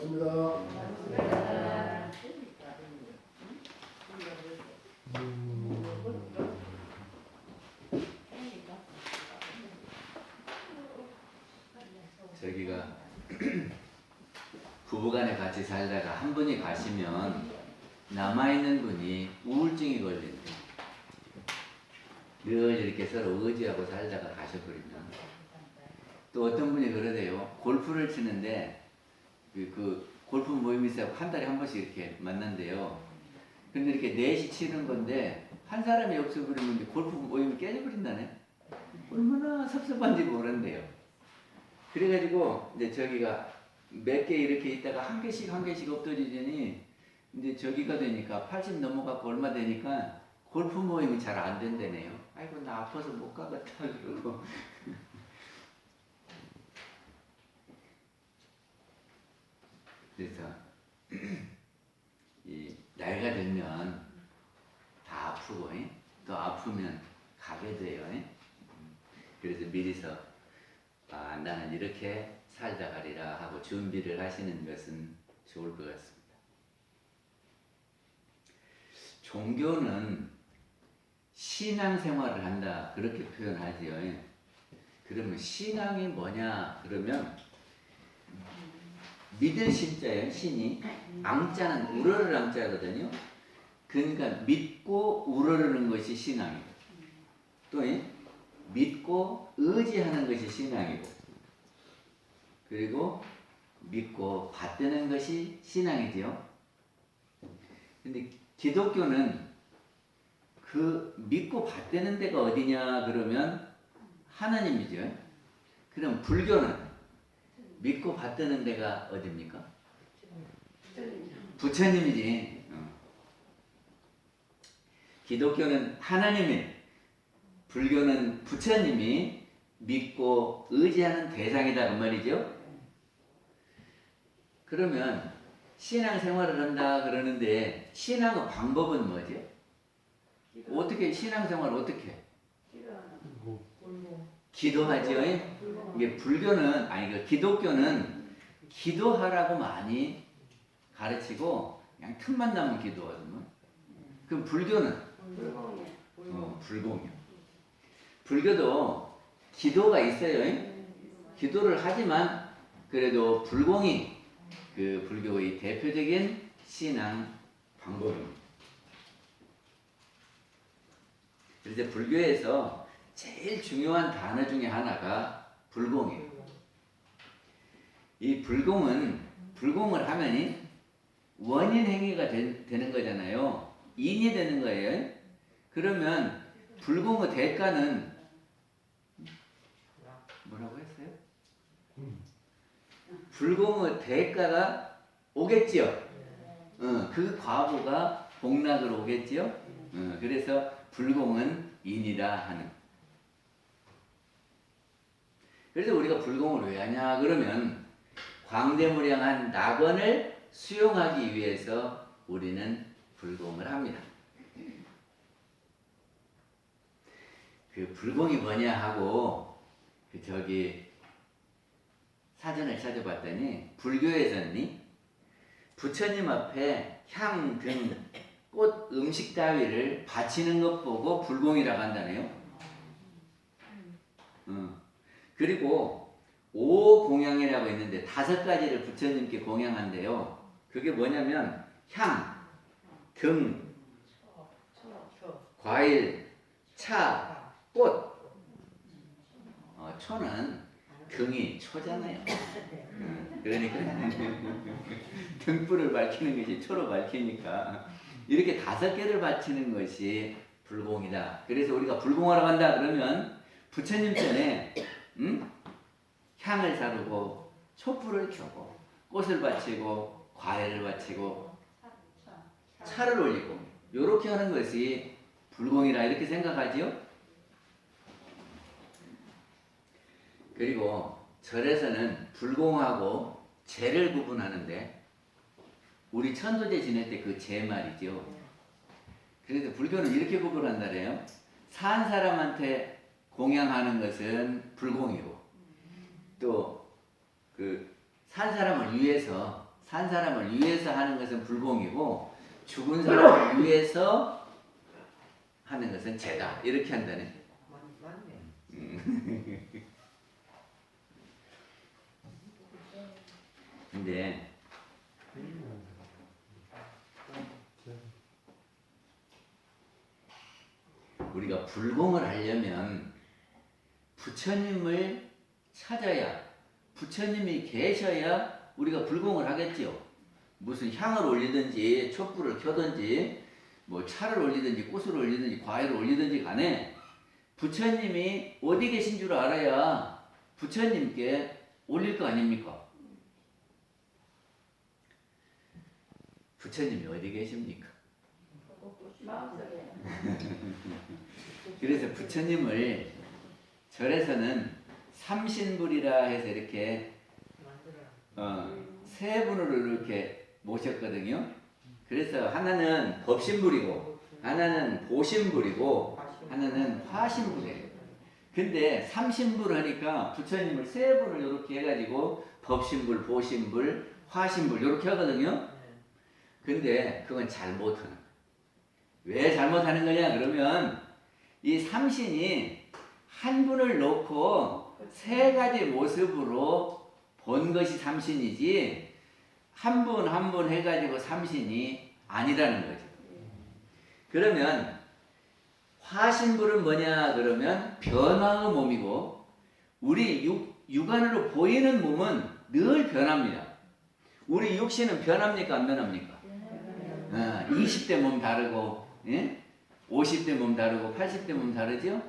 반갑습니다. 저기가 부부간에 같이 살다가 한 분이 가시면 남아있는 분이 우울증이 걸린대. 늘 이렇게 서로 의지하고 살다가 가셔버리면. 또 어떤 분이 그러대요. 골프를 치는데 그 골프 모임이 있어서 한 달에 한 번씩 이렇게 만난대요. 근데 이렇게 넷이 치는 건데 한 사람이 없어버리면 골프 모임이 깨져버린다네. 얼마나 섭섭한지 모른대요. 그래가지고 이제 저기가 몇 개 이렇게 있다가 한 개씩 없어지더니 이제 저기가 되니까 80 넘어가고 얼마 되니까 골프 모임이 잘 안 된다네요. 아이고 나 아파서 못 가겠다 그러고. 그래서 이 나이가 들면 다 아프고 또 아프면 가게 돼요. 그래서 미리서 나는 이렇게 살다 가리라 하고 준비를 하시는 것은 좋을 것 같습니다. 종교는 신앙생활을 한다 그렇게 표현하지요. 그러면 신앙이 뭐냐 그러면 믿을 신자예요. 신이 앙자는 우러를 앙자거든요. 그러니까 믿고 우러르는 것이 신앙이고 또 믿고 의지하는 것이 신앙이고 그리고 믿고 받드는 것이 신앙이지요. 근데 기독교는 그 믿고 받드는 데가 어디냐 그러면 하나님이죠. 그럼 불교는 믿고 받드는 데가 어디입니까? 부처님이지. 기독교는 하나님이, 불교는 부처님이 믿고 의지하는 대상이다 그 말이죠. 그러면 신앙생활을 한다 그러는데 신앙의 방법은 뭐죠? 어떻게 신앙생활을 어떻게 해? 기도하지요. 이게 불교는 기독교는 기도하라고 많이 가르치고 그냥 틈만 나면 기도하더만. 그럼 불교는 불공이요. 불교도 기도가 있어요. 기도를 하지만 그래도 불공이 그 불교의 대표적인 신앙 방법입니다. 그래서 불교에서 제일 중요한 단어 중에 하나가 불공이에요. 이 불공을 하면 원인 행위가 되는 거잖아요. 인이 되는 거예요. 그러면 불공의 대가는 뭐라고 했어요? 불공의 대가가 오겠지요. 그 과보가 복락으로 오겠지요. 그래서 불공은 인이다 하는. 그래서 우리가 불공을 왜 하냐 그러면 광대무량한 낙원을 수용하기 위해서 우리는 불공을 합니다. 그 불공이 뭐냐 하고 사전을 찾아봤더니 불교에서는 부처님 앞에 향, 등, 꽃, 음식 따위를 바치는 것 보고 불공이라고 한다네요. 그리고 오공양이라고 있는데 5가지를 부처님께 공양한대요. 그게 뭐냐면 향, 등, 과일, 차, 꽃. 초는 등이 초잖아요. 그러니까 등불을 밝히는 것이 초로 밝히니까 이렇게 5개를 바치는 것이 불공이다. 그래서 우리가 불공하러 간다 그러면 부처님 전에 향을 사르고 촛불을 켜고 꽃을 바치고 과일을 바치고 차를 올리고 이렇게 하는 것이 불공이라 이렇게 생각하지요. 그리고 절에서는 불공하고 제를 구분하는데 우리 천도제 지낼 때 그 제 말이죠. 그래서 불교는 이렇게 구분한다래요. 산 사람한테 공양하는 것은 불공이고 또 그 산 사람을 위해서 산 사람을 위해서 하는 것은 불공이고 죽은 사람을 위해서 하는 것은 죄다. 이렇게 한다네. 맞네. 근데 우리가 불공을 하려면 부처님을 찾아야, 부처님이 계셔야 우리가 불공을 하겠지요. 무슨 향을 올리든지 촛불을 켜든지 뭐 차를 올리든지 꽃을 올리든지 과일을 올리든지 간에 부처님이 어디 계신 줄 알아야 부처님께 올릴 거 아닙니까? 부처님이 어디 계십니까? 그래서 부처님을 절에서는 삼신불이라 해서 이렇게 세 분으로 이렇게 모셨거든요. 그래서 하나는 법신불이고 하나는 보신불이고 하나는 화신불이에요. 근데 삼신불 하니까 부처님을 세 분을 이렇게 해가지고 법신불, 보신불, 화신불 이렇게 하거든요. 근데 그건 잘못하는 거예요. 왜 잘못하는 거냐 그러면 이 삼신이 한 분을 놓고 세 가지 모습으로 본 것이 삼신이지 한 분 한 분 해가지고 삼신이 아니라는 거죠. 그러면 화신불은 뭐냐 그러면 변화의 몸이고 우리 육안으로 보이는 몸은 늘 변합니다. 우리 육신은 변합니까 안 변합니까? 20대 몸 다르고 50대 몸 다르고 80대 몸 다르죠?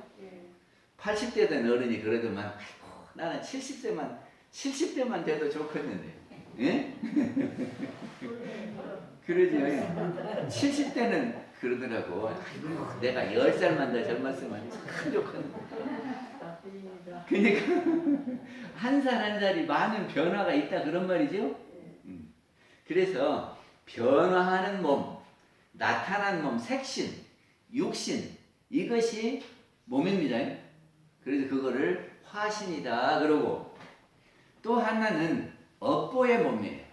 80대 된 어른이 그러더만 아이고, 나는 70대만 돼도 좋겠는데 그러죠. 70대는 그러더라고. 아이고, 내가 10살만 더 젊었으면 참 좋겠는데. 그러니까 한 살 한 살이 많은 변화가 있다 그런 말이죠. 그래서 변화하는 몸, 나타난 몸, 색신, 육신 이것이 몸입니다. 그래서 그거를 화신이다 그러고 또 하나는 업보의 몸이에요.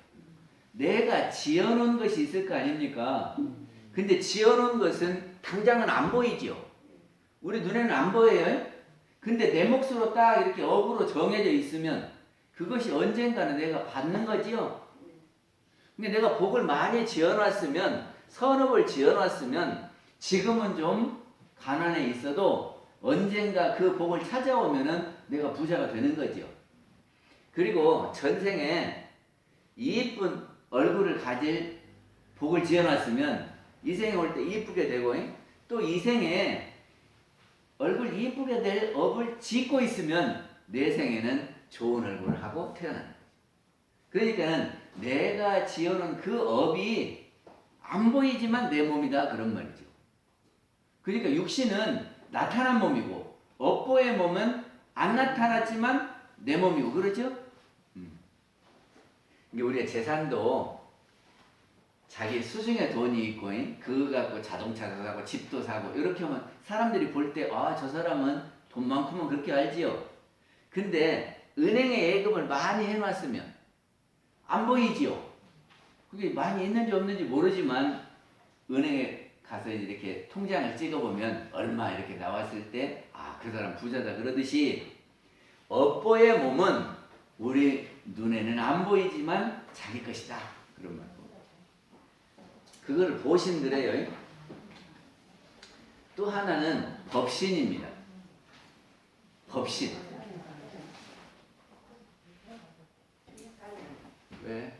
내가 지어놓은 것이 있을 거 아닙니까? 근데 지어놓은 것은 당장은 안 보이죠. 우리 눈에는 안 보여요. 근데 내 몫으로 딱 이렇게 업으로 정해져 있으면 그것이 언젠가는 내가 받는 거지요. 근데 내가 복을 많이 지어놨으면 선업을 지어놨으면 지금은 좀 가난해 있어도 언젠가 그 복을 찾아오면은 내가 부자가 되는 거죠. 그리고 전생에 이쁜 얼굴을 가질 복을 지어놨으면 이 생에 올 때 이쁘게 되고 또 이 생에 얼굴 이쁘게 될 업을 짓고 있으면 내 생에는 좋은 얼굴을 하고 태어난다. 그러니까는 내가 지어놓은 그 업이 안 보이지만 내 몸이다 그런 말이죠. 그러니까 육신은 나타난 몸이고 업보의 몸은 안 나타났지만 내 몸이고 그러죠. 우리가 재산도 자기 수중에 돈이 있고 그거 갖고 자동차도 사고 집도 사고 이렇게 하면 사람들이 볼 때 아, 저 사람은 돈 많구만 그렇게 알지요. 근데 은행에 예금을 많이 해놨으면 안 보이지요. 그게 많이 있는지 없는지 모르지만 은행에 가서 이렇게 통장을 찍어보면 얼마 이렇게 나왔을 때 아, 그 사람 부자다 그러듯이 업보의 몸은 우리 눈에는 안 보이지만 자기 것이다 그런 말. 그걸 보신드려요. 또 하나는 법신입니다. 법신. 왜?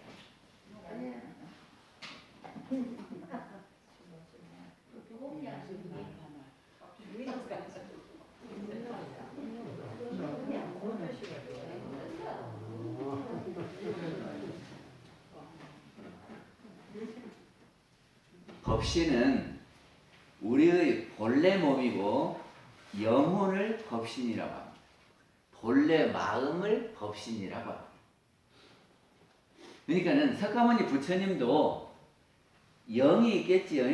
법신은 우리의 본래 몸이고 영혼을 법신이라고 합니다. 본래 마음을 법신이라고 합니다. 그러니까는 석가모니 부처님도 영이 있겠지요.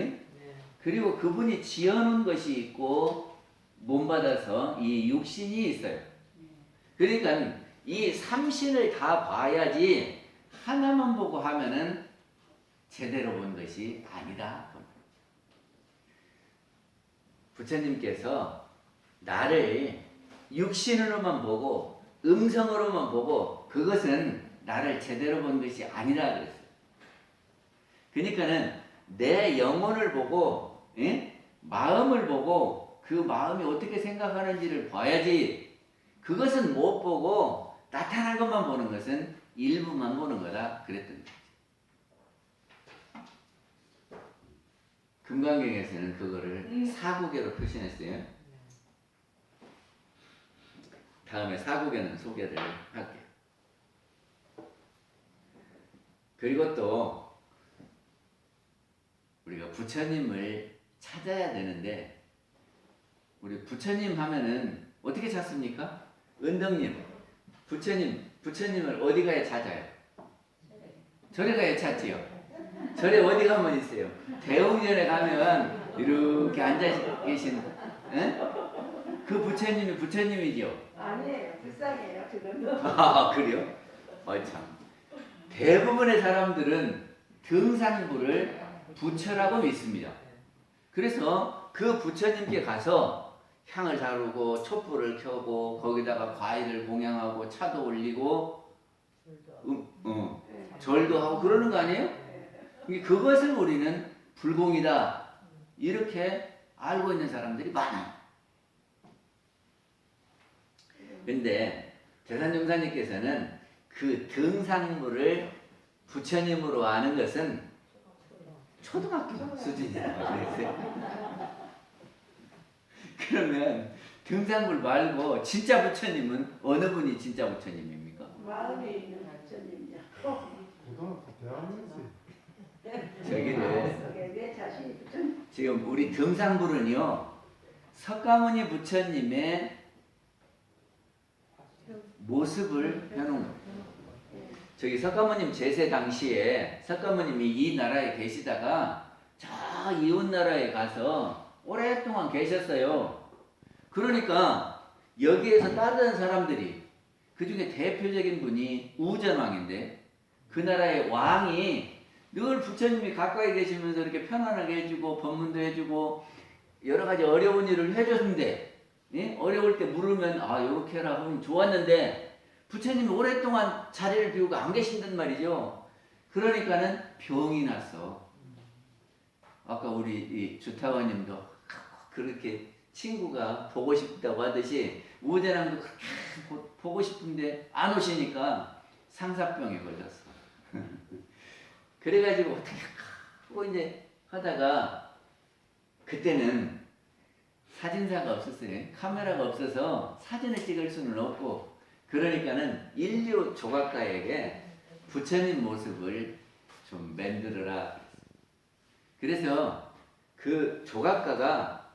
그리고 그분이 지어놓은 것이 있고 몸받아서 이 육신이 있어요. 그러니까 이 삼신을 다 봐야지 하나만 보고 하면은 제대로 본 것이 아니다. 부처님께서 나를 육신으로만 보고 음성으로만 보고 그것은 나를 제대로 본 것이 아니라 그랬어요. 그러니까는 내 영혼을 보고 마음을 보고 그 마음이 어떻게 생각하는지를 봐야지 그것은 못 보고 나타난 것만 보는 것은 일부만 보는 거다 그랬던 거죠. 금강경에서는 그거를 사구계로 표현했어요. 다음에 사구계는 소개를 할게요. 그리고 또 우리가 부처님을 찾아야 되는데 우리 부처님 하면은 어떻게 찾습니까? 은덕님, 부처님을 어디 가야 찾아요? 절에 가야 찾지요. 절에 어디 가면 있어요? 대웅전에 가면 이렇게 앉아 계신 그 부처님이 부처님이죠. 아니에요. 불쌍해요. 그거는. 아 그래요? 참. 대부분의 사람들은 등산부를 부처라고 믿습니다. 그래서 그 부처님께 가서 향을 다루고 촛불을 켜고 거기다가 과일을 공양하고 차도 올리고 절도 하고 그러는 거 아니에요? 그것을 우리는 불공이다 이렇게 알고 있는 사람들이 많아요. 근데 대산종사님께서는 그 등산물을 부처님으로 아는 것은 초등학교 수준이라고 그랬어요. 그러면 등산물 말고 진짜 부처님은 어느 분이 진짜 부처님입니까? 마음에 있는 부처님이야. 고등학교 대학년생. 저기를 내 자신이 부처님. 지금 우리 등산불은요 석가모니 부처님의 모습을 해놓은 거예요. 저기 석가모님 제세 당시에 석가모님이 이 나라에 계시다가 저 이웃 나라에 가서 오랫동안 계셨어요. 그러니까 여기에서 따르는 사람들이 그 중에 대표적인 분이 우전왕인데 그 나라의 왕이 늘 부처님이 가까이 계시면서 이렇게 편안하게 해주고 법문도 해주고 여러 가지 어려운 일을 해줬는데 어려울 때 물으면 요렇게 해라 하면 좋았는데 부처님이 오랫동안 자리를 비우고 안 계신단 말이죠. 그러니까는 병이 났어. 아까 우리 이 주타원님도 그렇게 친구가 보고 싶다고 하듯이 우대랑도 그렇게 보고 싶은데 안 오시니까 상사병에 걸렸어. 그래가지고 어떻게 하고 이제 하다가 그때는 사진사가 없었어요. 카메라가 없어서 사진을 찍을 수는 없고 그러니까는 인류 조각가에게 부처님 모습을 좀 만들어라. 그래서 그 조각가가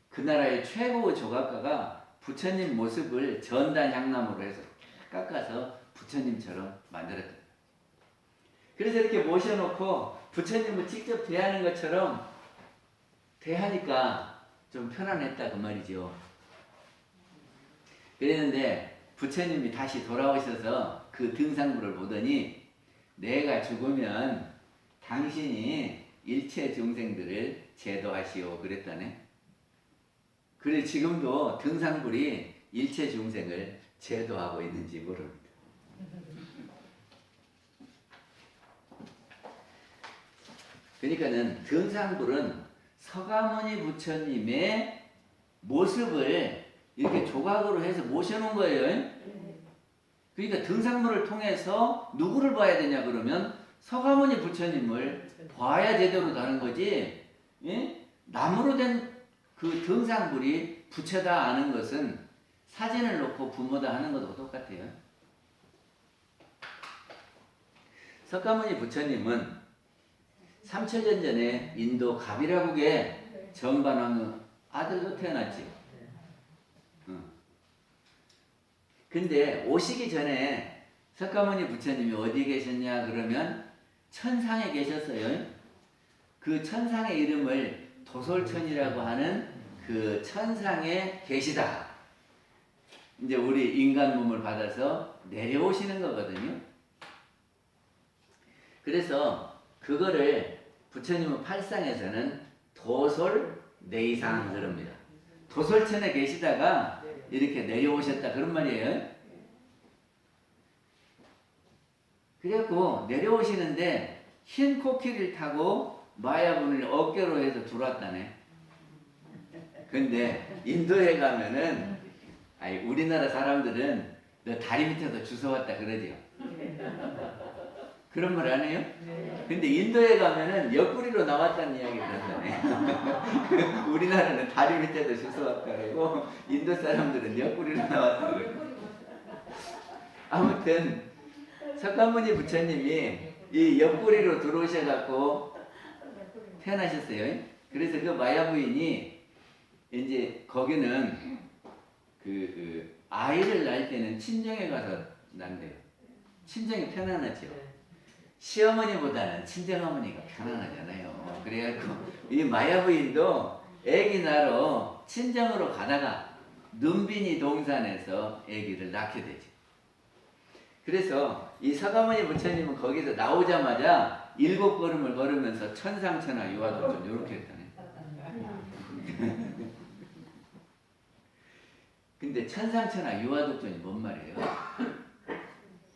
그 나라의 최고 조각가가 부처님 모습을 전단 향나무로 해서 깎아서 부처님처럼 만들었다. 그래서 이렇게 모셔놓고 부처님을 직접 대하는 것처럼 대하니까 좀 편안했다 그 말이죠. 그랬는데 부처님이 다시 돌아오셔서 그 등산부를 보더니 내가 죽으면 당신이 일체 중생들을 제도하시오 그랬다네. 그래 지금도 등산불이 일체 중생을 제도하고 있는지 모릅니다. 그러니까는 등산불은 서가모니 부처님의 모습을 이렇게 조각으로 해서 모셔놓은 거예요. 그러니까 등산물을 통해서 누구를 봐야 되냐 그러면 서가모니 부처님을 봐야 제대로 다른 거지. 나무로 된 그 등산불이 부처다 아는 것은 사진을 놓고 부모다 하는 것도 똑같아요. 석가모니 부처님은 3000년 전에 인도 가비라국에 정반왕의 아들로 태어났지. 근데 오시기 전에 석가모니 부처님이 어디에 계셨냐 그러면 천상에 계셨어요. 그 천상의 이름을 도솔천이라고 하는 그 천상에 계시다. 이제 우리 인간 몸을 받아서 내려오시는 거거든요. 그래서 그거를 부처님은 팔상에서는 도솔 내이상 그럽니다. 도솔천에 계시다가 이렇게 내려오셨다 그런 말이에요. 그래갖고 내려오시는데 흰 코끼리를 타고 마야분을 어깨로 해서 들어왔다네. 근데 인도에 가면은 아니 우리나라 사람들은 너 다리 밑에서 주워왔다 그러죠. 그런 말 안 해요? 근데 인도에 가면은 옆구리로 나왔다는 이야기를 한다네. 우리나라는 다리 밑에서 주워왔다 그러고 인도 사람들은 옆구리로 나왔다 그러고. 아무튼 석가모니 부처님이 이 옆구리로 들어오셔갖고 태어나셨어요. 그래서 그 마야 부인이 이제 거기는 그 아이를 낳을 때는 친정에 가서 난대요. 친정이 편안하죠. 시어머니보다는 친정어머니가 편안하잖아요. 그래갖고 이 마야 부인도 아기 낳으러 친정으로 가다가 눈빈이 동산에서 아기를 낳게 되죠. 그래서 이 석가모니 부처님은 거기서 나오자마자 7걸음을 걸으면서 천상천하 유화도전 이렇게 했다네. 근데 천상천하 유화도전이 뭔 말이에요?